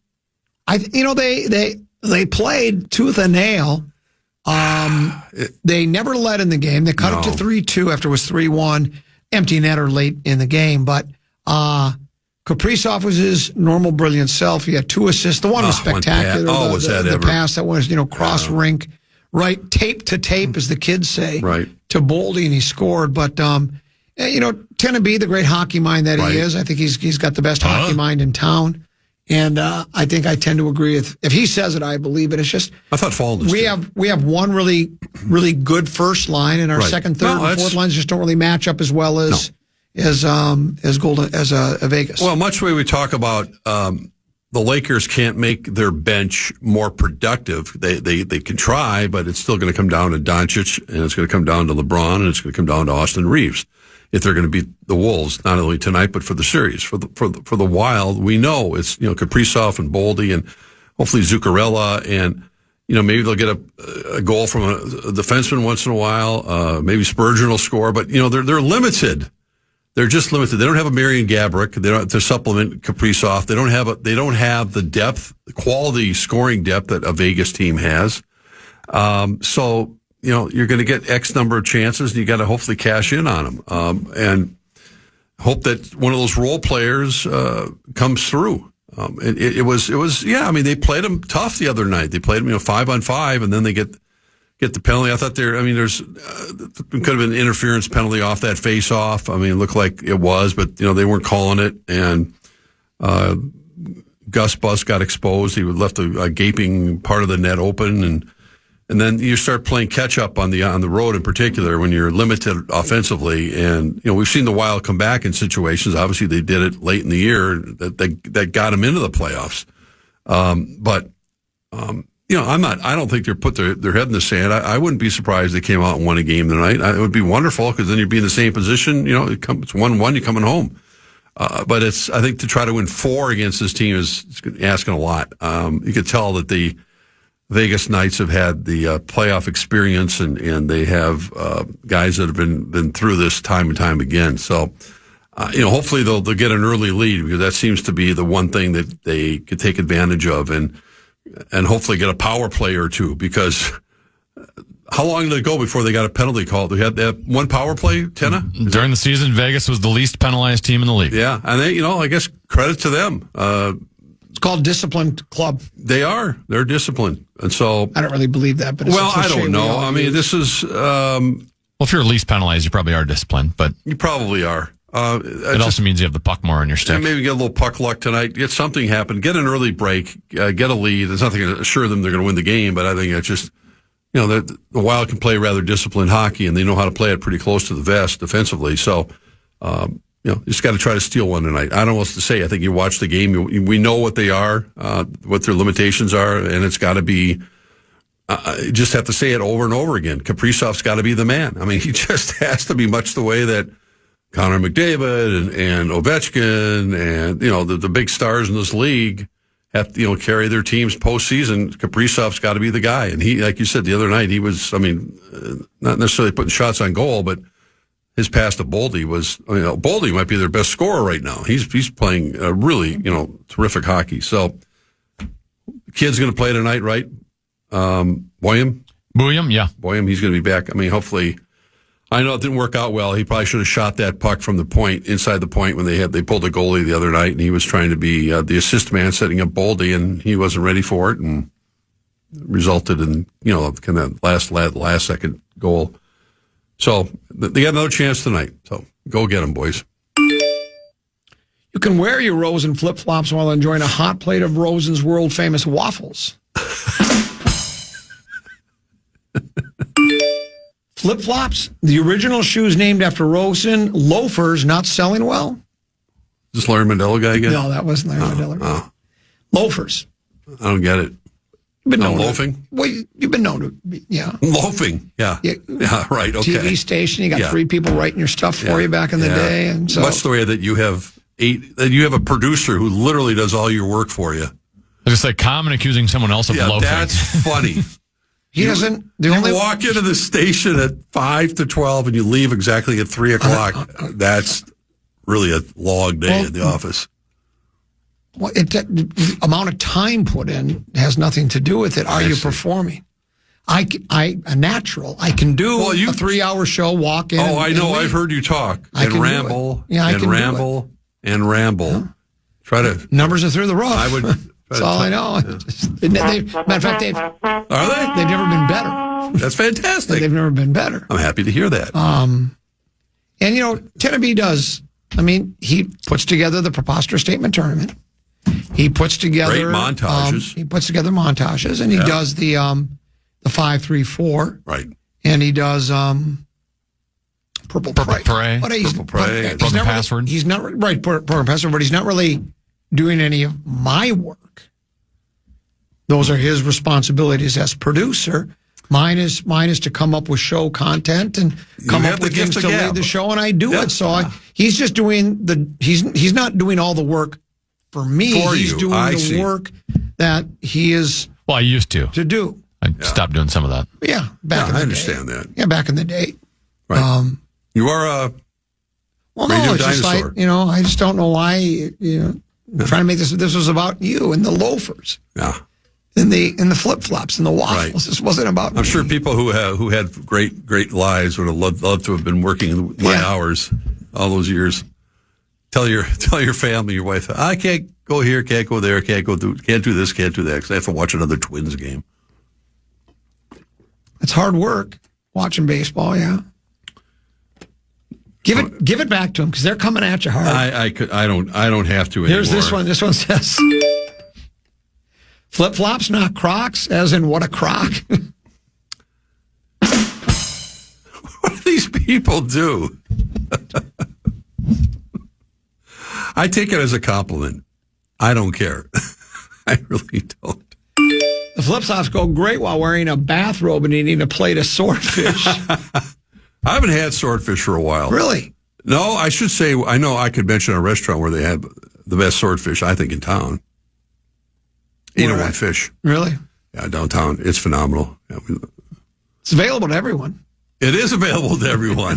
played tooth and nail. They never led in the game. They cut it to 3-2 after it was 3-1. Empty netter late in the game. But Kaprizov was his normal brilliant self. He had 2 assists. The one was spectacular. Was that ever? The pass that was, cross rink, right? Tape to tape, as the kids say. Right. To Boldy, and he scored. But, Tenneby, the great hockey mind that he is, I think he's got the best hockey mind in town. And I think I tend to agree with, if he says it, I believe it. It's just, I thought Falls we have one really, really good first line, and our second, third, and fourth lines just don't really match up as well as Vegas. Well, much the way we talk about the Lakers can't make their bench more productive. They can try, but it's still going to come down to Doncic, and it's going to come down to LeBron, and it's going to come down to Austin Reeves if they're going to beat the Wolves, not only tonight but for the series. For the Wild, we know it's Kaprizov and Boldy and hopefully Zuccarello, and maybe they'll get a goal from a defenseman once in a while. Maybe Spurgeon will score, but they're limited. They're just limited. They don't have a Marian Gaborik. They don't to supplement Kaprizov. They don't have the depth, quality scoring depth that a Vegas team has. So you're going to get X number of chances, and you got to hopefully cash in on them and hope that one of those role players comes through. It was yeah. I mean, they played them tough the other night. They played them 5-on-5, and then they get the penalty. I thought there's could have been an interference penalty off that face-off. I mean, it looked like it was, but they weren't calling it. And Gus Bus got exposed. He left a gaping part of the net open, and then you start playing catch-up on the road in particular when you're limited offensively. And we've seen the Wild come back in situations. Obviously, they did it late in the year that got them into the playoffs. I don't think they're put their head in the sand. I wouldn't be surprised if they came out and won a game tonight. It would be wonderful because then you'd be in the same position. It's 1-1, you're coming home. But I think to try to win 4 against this team is asking a lot. You could tell that the Vegas Knights have had the playoff experience, and they have guys that have been through this time and time again. So, hopefully they'll get an early lead, because that seems to be the one thing that they could take advantage of, and hopefully get a power play or two, because how long did it go before they got a penalty call? They had one power play, Tenna? During the season, Vegas was the least penalized team in the league. Yeah, and they, I guess credit to them. It's called disciplined club. They are. They're disciplined. And so I don't really believe that, but I don't know. I mean, this is well, if you're least penalized, you probably are disciplined, but you probably are. It also means you have the puck more on your stick. Maybe get a little puck luck tonight. Get something happen. Get an early break. Get a lead. There's nothing to assure them they're going to win the game, but I think it's just, the Wild can play rather disciplined hockey, and they know how to play it pretty close to the vest defensively. So, you just got to try to steal one tonight. I don't know what to say. I think you watch the game. We know what they are, what their limitations are, and it's got to be. You just have to say it over and over again. Kaprizov's got to be the man. I mean, he just has to be much the way that Connor McDavid and Ovechkin and, the big stars in this league have to, carry their teams postseason. Kaprizov's got to be the guy. And he, like you said the other night, he was, not necessarily putting shots on goal, but his pass to Boldy was, Boldy might be their best scorer right now. He's playing really, terrific hockey. So the kid's going to play tonight, right? Boyum, yeah. Boyum, he's going to be back. I mean, hopefully. I know it didn't work out well. He probably should have shot that puck from the point, inside the point, when they pulled the goalie the other night, and he was trying to be the assist man setting up Boldy, and he wasn't ready for it, and resulted in kind of last second goal. So they got another chance tonight. So go get them, boys. You can wear your Rosen flip flops while enjoying a hot plate of Rosen's world famous waffles. Flip-flops, the original shoes named after Rosen, loafers not selling well. Is this Larry Mandello guy again? No, that wasn't Larry Mandello. Loafers. I don't get it. You've been known loafing? You've been known to be, yeah. Loafing, yeah. Yeah, right, okay. TV station, you got 3 people writing your stuff for you back in the day. And so, what's the way that you have a producer who literally does all your work for you? I was just common accusing someone else of loafing. That's funny. He doesn't. You walk into the station at 5 to 12 and you leave exactly at 3 o'clock. That's really a long day in the office. Well, the amount of time put in has nothing to do with it. Are you performing? A natural. I can do a 3-hour show, walk in. Oh, I know. I've heard you talk and ramble and ramble. Try to. Numbers are through the roof. I would. That's all I know. Yeah. Matter of fact, they've never been better. That's fantastic. They've never been better. I'm happy to hear that. And Tenneby does. I mean, he puts together the Preposterous Statement Tournament. He puts together great montages. He puts together montages, and he does the 5-3-4. Right. And he does Purple Prey. Purple Prey. Broken Password. He's not right. Broken Password, but he's not really doing any of my work. Those are his responsibilities as producer. Mine is to come up with show content and come up with things to lead the show, and I do it. So he's just doing he's not doing all the work for me. He's doing the work that he is. Well, I used to do. I stopped doing some of that. Yeah, back in the day. I understand that. Yeah, back in the day. Right. You are a radio it's just dinosaur. like, I just don't know why. Trying to make this was about you and the loafers. Yeah. In the flip flops and the waffles. Right. This wasn't about. I'm sure people who had great lives would have loved to have been working my hours all those years. Tell your family, your wife, I can't go here, can't go there, can't do this, can't do that, because I have to watch another Twins game. It's hard work watching baseball. Yeah. Give it back to them because they're coming at you hard. I don't have to anymore. Here's this one. This one says. Flip-flops, not Crocs, as in what a crock. What do these people do? I take it as a compliment. I don't care. I really don't. The flip-flops go great while wearing a bathrobe and eating a plate of swordfish. I haven't had swordfish for a while. Really? No, I should say, I know I could mention a restaurant where they have the best swordfish, I think, in town. 801 Fish. Really? Yeah, downtown. It's phenomenal. Yeah, it's available to everyone. It is available to everyone.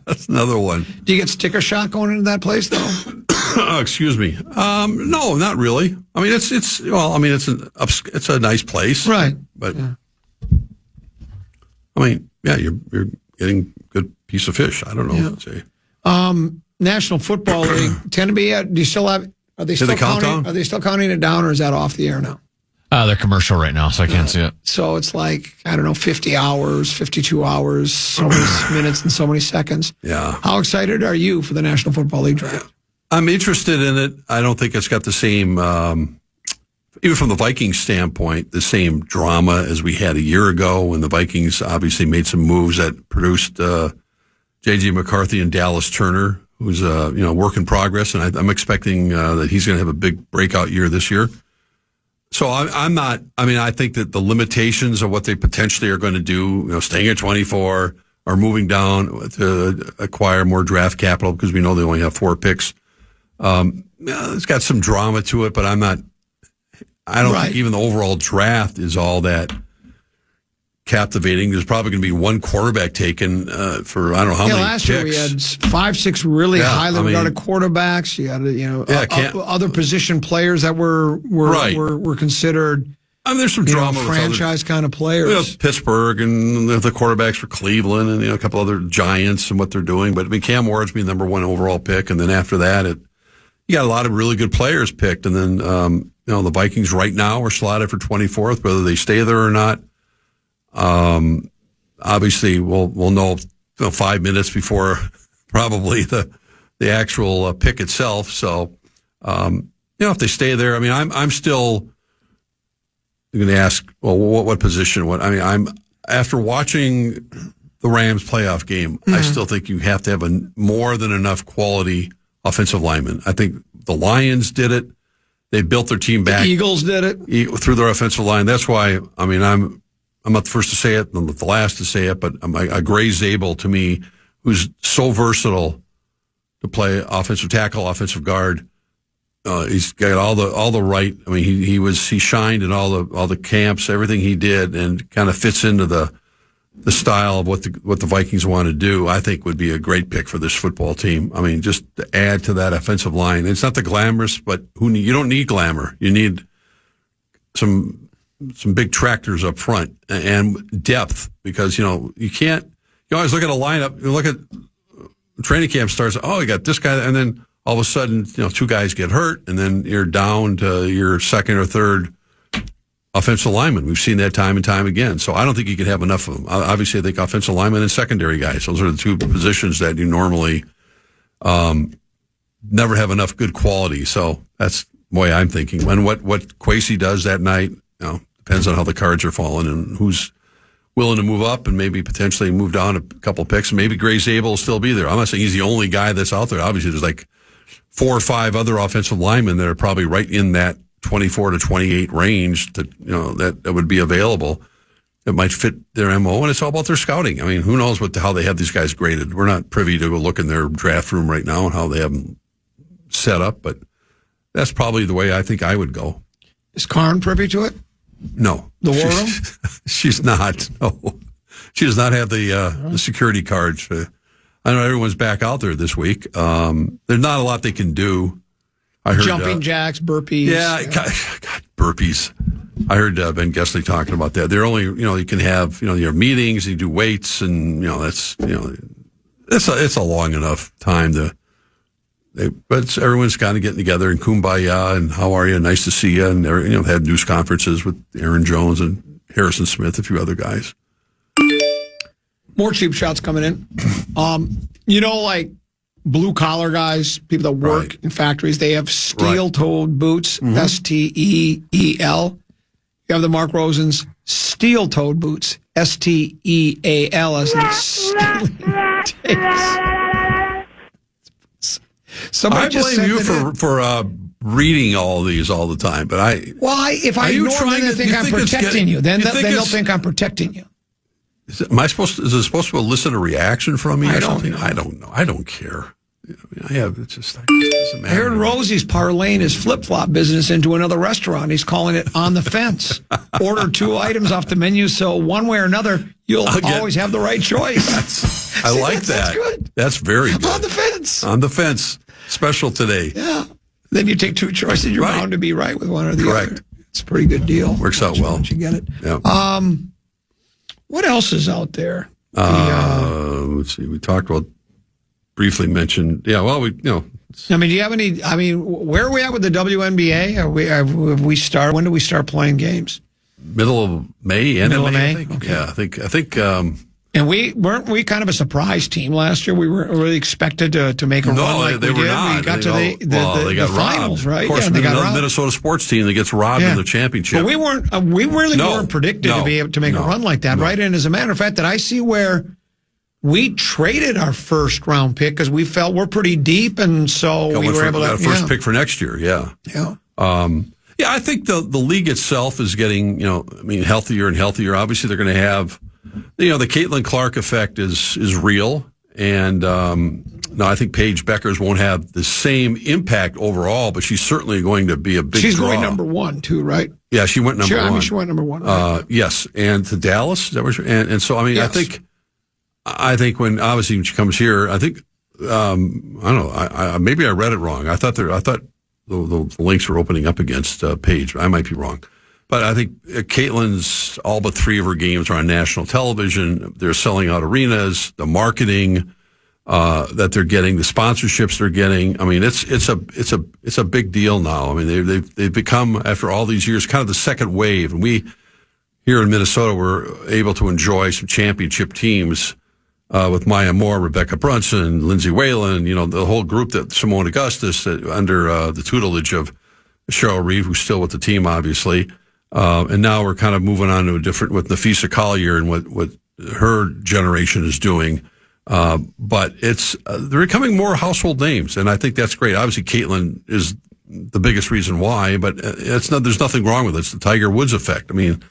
That's another one. Do you get sticker shock going into that place, though? Excuse me. No, not really. I mean, it's a nice place, right? But I mean, yeah, you're getting a good piece of fish. I don't know what to say. National Football League tend to be. Do you still have? Are they still counting? Are they still counting it down, or is that off the air now? They're commercial right now, so I can't see it. So it's like, I don't know, 50 hours, 52 hours, so many minutes and so many seconds. Yeah. How excited are you for the National Football League draft? I'm interested in it. I don't think it's got the same, even from the Vikings standpoint, the same drama as we had a year ago when the Vikings obviously made some moves that produced J.J. McCarthy and Dallas Turner, who's a work in progress, and I'm expecting that he's going to have a big breakout year this year. So I'm not. I mean, I think that the limitations of what they potentially are going to do, staying at 24 or moving down to acquire more draft capital because we know they only have 4 picks. It's got some drama to it, but I'm not. I don't think even the overall draft is all that captivating. There's probably going to be one quarterback taken for I don't know how many last picks. Year we had 5, 6 really highly regarded quarterbacks. You had other position players that were considered. I mean, there's some drama with franchise kind of players. Pittsburgh and the quarterbacks for Cleveland and a couple other Giants and what they're doing. But I mean, Cam Ward's been the number 1 overall pick, and then after that, you got a lot of really good players picked, and then the Vikings right now are slotted for 24th, whether they stay there or not. Obviously, we'll know 5 minutes before probably the actual pick itself. So, if they stay there, I mean, I'm still going to ask, well, what position? I'm after watching the Rams playoff game, I still think you have to have more than enough quality offensive linemen. I think the Lions did it. They built their team back. The Eagles did it through their offensive line. That's why, I mean, I'm not the first to say it, I'm not the last to say it, but a Gray Zabel to me, who's so versatile to play offensive tackle, offensive guard. He's got all the right. I mean, he shined in all the camps, everything he did, and kind of fits into the style of what the Vikings want to do. I think would be a great pick for this football team. I mean, just to add to that offensive line. It's not the glamorous, but you don't need glamour. You need some big tractors up front and depth, because you always look at a lineup. You look at training camp starts. Oh, you got this guy, and then all of a sudden, 2 guys get hurt, and then you're down to your second or third offensive lineman. We've seen that time and time again. So I don't think you can have enough of them. Obviously, I think offensive linemen and secondary guys. Those are the 2 positions that you normally never have enough good quality. So that's the way I'm thinking. And what Kwesi does that night, depends on how the cards are falling and who's willing to move up and maybe potentially move down a couple picks. Maybe Gray Zabel will still be there. I'm not saying he's the only guy that's out there. Obviously, there's like 4 or 5 other offensive linemen that are probably right in that 24 to 28 range that would be available. It might fit their MO, and it's all about their scouting. I mean, who knows how they have these guys graded? We're not privy to go look in their draft room right now and how they have them set up, but that's probably the way I think I would go. Is Karen privy to it? No. The war room? She's not. No. She does not have the security cards. I know everyone's back out there this week. There's not a lot they can do. I heard jumping jacks, burpees. Yeah, God, burpees. I heard Ben Gessley talking about that. They're only, you can have, your meetings, you do weights, and it's a long enough time but everyone's kind of getting together and kumbaya and how are you? Nice to see you. And had news conferences with Aaron Jones and Harrison Smith, a few other guys. More cheap shots coming in. Like blue collar guys, people that work in factories, they have steel-toed boots, STEEL. You have the Mark Rosen's steel-toed boots, STEAL, as in stealing tapes. I blame you for reading all these all the time, but if I ignore them, they think I'm protecting you. Then they'll think I'm protecting you. Is it supposed to elicit a reaction from me or something? I don't know. I don't care. It just doesn't matter. I heard Rosie's parlaying his flip-flop business into another restaurant. He's calling it On the Fence. Order 2 items off the menu, so one way or another, you'll always have the right choice. I like that. That's good. That's very good. On the fence. On the fence. Special today. Yeah. Then you take 2 choices. You're bound to be right with one or the other. It's a pretty good deal. Works out well. Once you get it. Yeah. What else is out there? Let's see. We talked about, briefly mentioned. Yeah, well, do you have any, where are we at with the WNBA? Have we started? When do we start playing games? Middle of May, end of May, I think. Okay. Yeah, I think. And weren't we kind of a surprise team last year? We weren't really expected to make a run like they we were did. not. We got to the finals, right? Of course, another Minnesota sports team that gets robbed in the championship. But we weren't predicted to be able to make a run like that, right? And as a matter of fact, that I see where we traded our first round pick because we felt we're pretty deep, and so we were able to got a first pick for next year. Yeah. I think the league itself is getting healthier and healthier. Obviously, they're going to have the Caitlin Clark effect is real, and I think Paige Beckers won't have the same impact overall, but she's certainly going to be a big. She's draw. going number 1 too, right? Yeah, she went number 1. She went number 1. Right? Yes, and to Dallas. Is that what and so yes. I think when she comes here, I think I don't know. Maybe I read it wrong. I thought the links were opening up against Paige. I might be wrong, but I think Caitlin's all but 3 of her games are on national television. They're selling out arenas. The marketing that they're getting, the sponsorships they're getting. I mean, it's a big deal now. I mean, they've become, after all these years, kind of the second wave, and we here in Minnesota were able to enjoy some championship teams. With Maya Moore, Rebecca Brunson, Lindsay Whalen, the whole group that Simone Augustus under the tutelage of Cheryl Reeve, who's still with the team, obviously. And now we're kind of moving on to a different with Nafisa Collier and what her generation is doing. But they're becoming more household names, and I think that's great. Obviously, Caitlin is the biggest reason why, but there's nothing wrong with it. It's the Tiger Woods effect. I mean,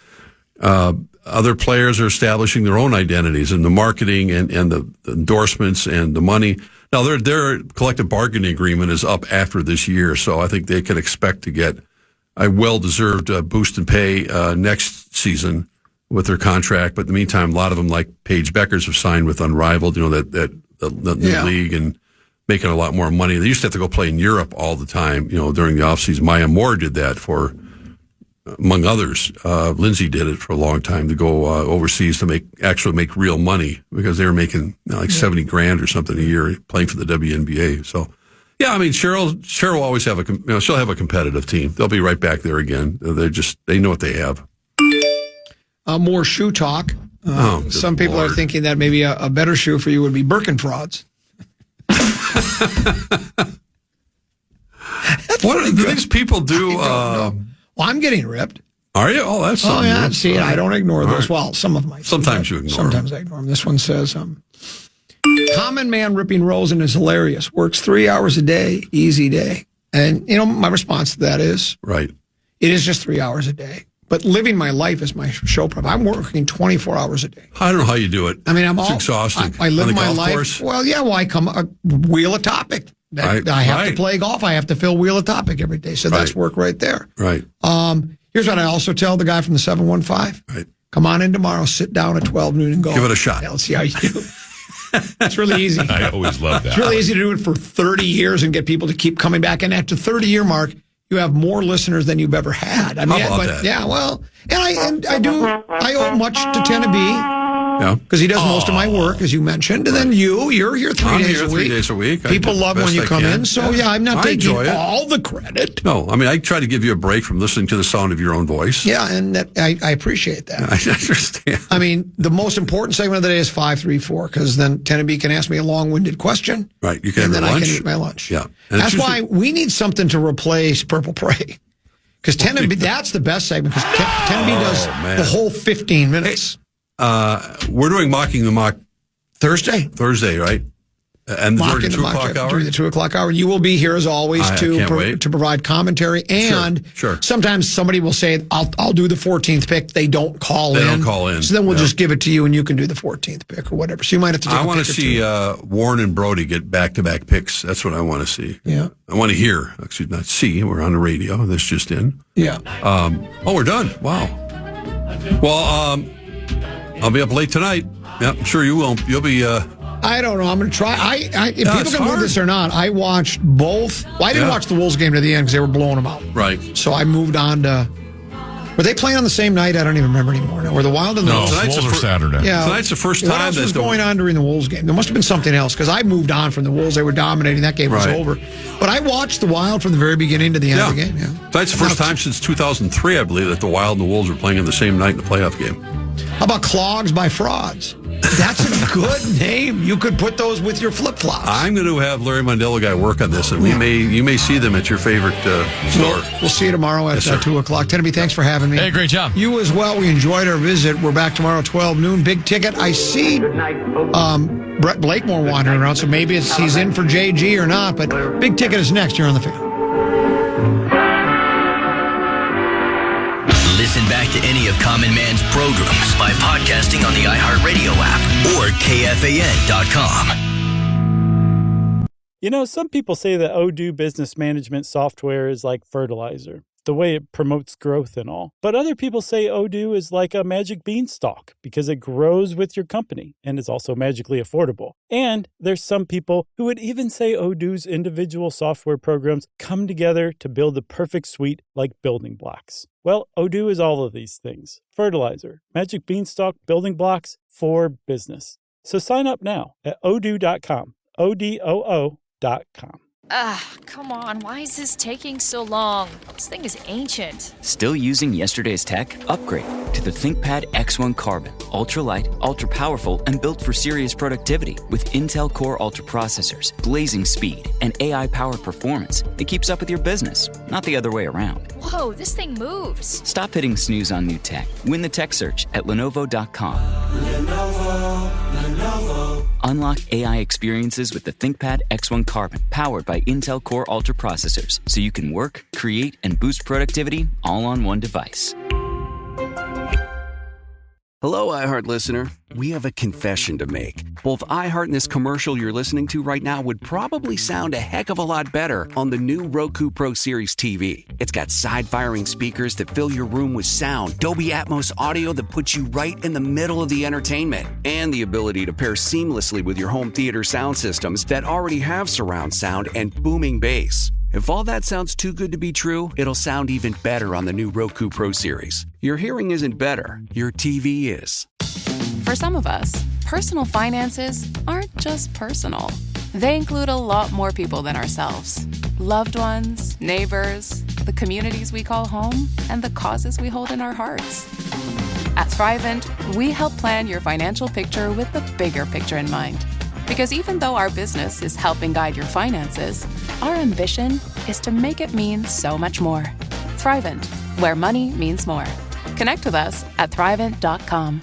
other players are establishing their own identities, and the marketing and the endorsements and the money. Now, their collective bargaining agreement is up after this year, so I think they can expect to get a well-deserved boost in pay next season with their contract. But in the meantime, a lot of them, like Paige Beckers, have signed with Unrivaled, the new league, and making a lot more money. They used to have to go play in Europe all the time, during the offseason. Maya Moore did that for, among others. Lindsay did it for a long time, to go overseas to make real money, because they were making $70,000 or something a year playing for the WNBA. So, yeah, I mean, Cheryl will always have she'll have a competitive team. They'll be right back there again. They know what they have. More shoe talk. Some people are thinking that maybe a better shoe for you would be Birkenfrods. What do these people do? Well, I'm getting ripped. Are you? Oh, that's something. Oh, yeah. See, I don't ignore those. Right. Well, some of my. Sometimes you ignore them. Sometimes I ignore them. This one says, Common man ripping Rosen is hilarious. Works 3 hours a day, easy day. And, my response to that is, right. It is just 3 hours a day. But living my life is my show prep. I'm working 24 hours a day. I don't know how you do it. I mean, it's exhausting. I live On the my golf life. Course? Well, yeah. Well, I come wheel a topic. I have to play golf. I have to fill wheel a topic every day. So that's work right there. Right. Here's what I also tell the guy from the 715. Right. Come on in tomorrow. Sit down at 12 noon and go. Give it a shot. Yeah, let's see how you do. It's really easy. I always love that. It's really easy to do it for 30 years and get people to keep coming back. And at the 30-year mark, you have more listeners than you've ever had. I mean, How about that? Yeah, well, and I owe much to Tenneby. Yeah. Because he does most of my work, as you mentioned. And then you're here 3 days a week. 3 days a week. People love when you come in. So, I'm not taking all the credit. No, I mean, I try to give you a break from listening to the sound of your own voice. Yeah, and I appreciate that. I understand. I mean, the most important segment of the day is 534, because then Tenneby can ask me a long-winded question. Right. You can and have then lunch. I can eat my lunch. Yeah. And that's why we need something to replace Purple Prey. Because Tenneby, that's the best segment, because Tenneby does the whole 15 minutes. We're doing Mocking the Mock Thursday, right? And during the 2 o'clock hour? During the 2 o'clock hour. You will be here as always to provide commentary. And sometimes somebody will say, I'll do the 14th pick. They don't call in. They don't call in. So then we'll just give it to you and you can do the 14th pick or whatever. So you might have to take I want to see Warren and Brody get back-to-back picks. That's what I want to see. Yeah. I want to hear. Actually, not see. We're on the radio. This just in. Yeah. We're done. Wow. Well, I'll be up late tonight. Yeah, I'm sure you will. You'll be... I don't know. I'm going to try. If people can believe this or not, I watched both. Well, I didn't watch the Wolves game to the end because they were blowing them out. Right. So I moved on to... Were they playing on the same night? I don't even remember anymore. No, were the Wild and the Wolves? Wolves are Saturday. Yeah. Tonight's the first What time else that was going on during the Wolves game? There must have been something else because I moved on from the Wolves. They were dominating. That game was over. But I watched the Wild from the very beginning to the end of the game. Yeah. Tonight's the first time since 2003, I believe, that the Wild and the Wolves were playing on the same night in the playoff game. How about Clogs by Frauds? That's a good name. You could put those with your flip-flops. I'm going to have Larry Mondella guy work on this, and you may see them at your favorite store. We'll see you tomorrow at 2 o'clock. Tenneby, thanks for having me. Hey, great job. You as well. We enjoyed our visit. We're back tomorrow at 12 noon. Big ticket. I see Brett Blakemore wandering around, so maybe he's in for JG or not, but Big Ticket is next here on The Fan. Listen back to any of Common Man's programs by podcasting on the iHeartRadio app or KFAN.com. Some people say that Odoo business management software is like fertilizer, the way it promotes growth and all. But other people say Odoo is like a magic beanstalk because it grows with your company and is also magically affordable. And there's some people who would even say Odoo's individual software programs come together to build the perfect suite like building blocks. Well, Odoo is all of these things. Fertilizer, magic beanstalk, building blocks for business. So sign up now at odoo.com, ODOO.com. Come on. Why is this taking so long? This thing is ancient. Still using yesterday's tech? Upgrade to the ThinkPad X1 Carbon. Ultra-light, ultra-powerful, and built for serious productivity with Intel Core Ultra processors, blazing speed, and AI-powered performance that keeps up with your business, not the other way around. Whoa, this thing moves. Stop hitting snooze on new tech. Win the tech search at Lenovo.com. Lenovo. Unlock AI experiences with the ThinkPad X1 Carbon, powered by Intel Core Ultra processors, so you can work, create, and boost productivity all on one device. Hello, iHeart listener. We have a confession to make. Both iHeart and this commercial you're listening to right now would probably sound a heck of a lot better on the new Roku Pro Series TV. It's got side-firing speakers that fill your room with sound, Dolby Atmos audio that puts you right in the middle of the entertainment, and the ability to pair seamlessly with your home theater sound systems that already have surround sound and booming bass. If all that sounds too good to be true, it'll sound even better on the new Roku Pro Series. Your hearing isn't better, your TV is. For some of us, personal finances aren't just personal. They include a lot more people than ourselves. Loved ones, neighbors, the communities we call home, and the causes we hold in our hearts. At Thrivent, we help plan your financial picture with the bigger picture in mind. Because even though our business is helping guide your finances, our ambition is to make it mean so much more. Thrivent, where money means more. Connect with us at Thrivent.com.